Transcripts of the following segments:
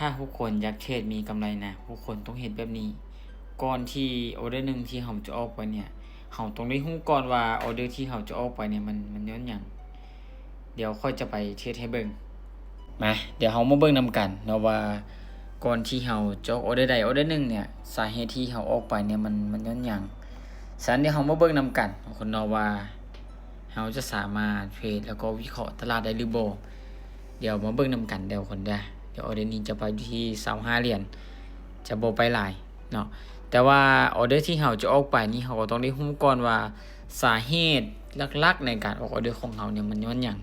ถ้าทุกคนอยากเทรดมีกำไรนะทุกคนต้องเห็นแบบนี้ก่อนที่ออเดอร์หนึ่งที่เราจะออกไปเนี่ยเราต้องได้รู้ก่อนว่าออเดอร์ที่เราจะออกไปเนี่ยมันย้อนหยังเดี๋ยวค่อยจะไปเทรดให้เบิ่งมาเดี๋ยวเรามาเบิ่งนำกันเนาะว่าก่อนที่เราจะออกออเดอร์ใดออเดอร์หนึ่งเนี่ยสาเหตุที่เราออกไปเนี่ยมันย้อนหยังฉะนั้นเดี๋ยวเรามาเบิ่งนำกันคนเนาะว่าเราจะสามารถเทรดแล้วก็วิเคราะห์ตลาดได้หรือบ่เดี๋ยวมาเบิ่งนำกันเดี๋ยวคนเด้อเดี๋ยวออเดอร์นี้จะไปอยู่ที่25เหรียญจะบ่ไปหลายเนาะแต่ว่าออเดอร์ที่เราจะออกไปนี่เราก็ต้องได้รู้ก่อนว่าสาเหตุหลักๆในการออกออเดอร์ของเราเนี่ยมันย้อนหยัง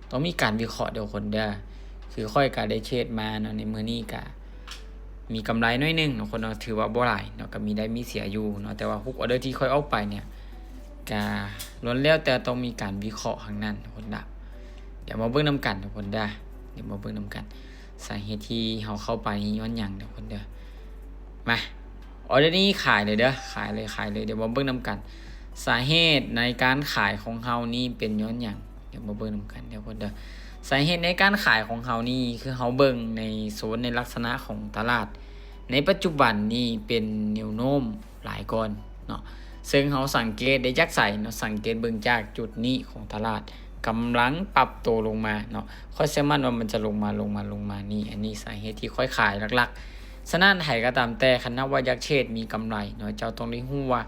ต้องมีการวิเคราะห์เดี๋ยวคนเด้อคือค่อยก็ได้เทรดมาเนาะในมื้อนี้ก็มีกำไรน้อยนึงเนาะคนเนาะถือว่าบ่หลายเนาะก็มีได้มีเสียอยู่เนาะแต่ว่าทุกออเดอร์ที่ค่อยออกไปเนี่ยก็ล้วนแล้วแต่ต้องมีการวิเคราะห์ข้างนั้นคนละเดี๋ยวมาเบิ่งนำกันทุกคนเด้อเดี๋ยวมาเบิ่งนำกันสาเหตุที่เราเข้าไปย้อนหยังทุกคนเด้อมาออเดอร์นี้ขายเลยเด้อขายเลยเดี๋ยวมาเบิ่งนำกันสาเหตุในการขายของเรานี่เป็นย้อนหยังเดี๋ยวมาเบิ่งนำกันเดี๋ยวคนเด้อสาเหตุในการขายของเรานี่คือเราเบิ่งในโซนในลักษณะของตลาดในปัจจุบันนี่เป็นแนวโน้มหลายก่อนเนาะซึ่งเราสังเกตได้จากไสเนาะสังเกตเบิ่งจากจุดนี้ของตลาดกำลังปรับตัวลงมาเนาะค่อยเชื่อมั่นว่ามันจะลงมานี่อันนี้สาเหตุที่ค่อยขายหลักๆฉะนั้นไผก็ตามแต่คันนับว่ายักษ์เชษมีกำไรเนาะเจ้าต้องได้รู้ว่า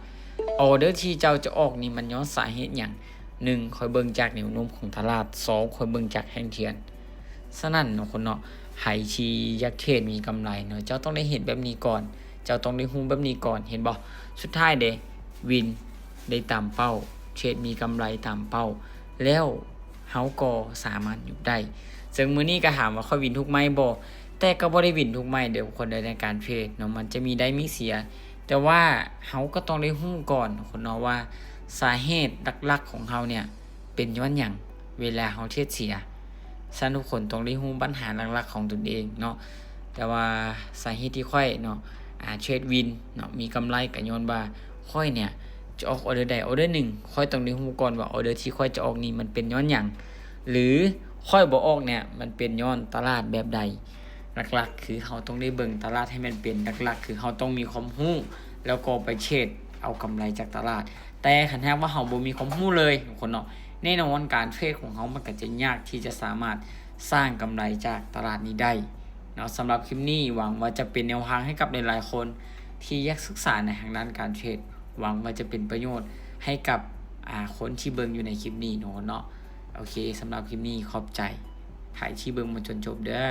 ออเดอร์ที่เจ้าจะออกนี่มันย้อนสาเหตุหยัง1ค่อยเบิ่งจากแนวโน้มของตลาด2ค่อยเบิ่งจากแห่งเทียนฉะนั้นเนาะคนเนาะไผที่ยักษ์เชษมีกำไรเนาะเจ้าต้องได้เห็นแบบนี้ก่อนเจ้าต้องได้รู้แบบนี้ก่อนเห็นบ่สุดท้ายเด้วินได้ตามเป้าเทรดมีกำไรตามเป้าแล้วเฮาก็สามารถอยู่ได้ซึ่งมื้อนี้ก็ถามว่าค่อยวินทุกไม้บ่แต่ก็บ่ได้วินทุกไม้เดี๋ยวคนในการเทรดเนาะมันจะมีได้มีเสียแต่ว่าเฮาก็ต้องได้รู้ก่อนคนเนาะว่าสาเหตุหลักๆของเฮาเนี่ยเป็นย้อนหยังเวลาเฮาเทรดเสียฉะนั้นทุกคนต้องได้รู้ปัญหาหลักๆของตนเองเนาะแต่ว่าสาเหตุที่ค่อยเนาะเทรดวินเนาะมีกำไรก็ย้อนว่าค่อยเนี่ยจะออกออเดอร์ใดออเดอร์หนึ่งค่อยต้องได้รู้ก่อนว่าออเดอร์ที่ค่อยจะออกนี่มันเป็นย้อนหยังหรือค่อยบ่ออกเนี่ยมันเป็นย้อนตลาดแบบใดหลักๆคือเฮาต้องได้เบิ่งตลาดให้มันเป็นหลักๆคือเฮาต้องมีความรู้แล้วก็ไปเทรดเอากำไรจากตลาดแต่คันแท้ว่าเฮาบ่มีความรู้เลยทุกคนเนาะแน่นอนการเทรดของเฮามันก็จะยากที่จะสามารถสร้างกำไรจากตลาดนี้ได้เนาะสำหรับคลิปนี้หวังว่าจะเป็นแนวทางให้กับหลายๆคนที่อยากศึกษาในทางด้านการเทรดหวังว่าจะเป็นประโยชน์ให้กับคนที่เบิ่งอยู่ในคลิปนี้เนาะโอเคสำหรับคลิปนี้ขอบใจถ่ายที่เบิ่งมาจนจบเด้อ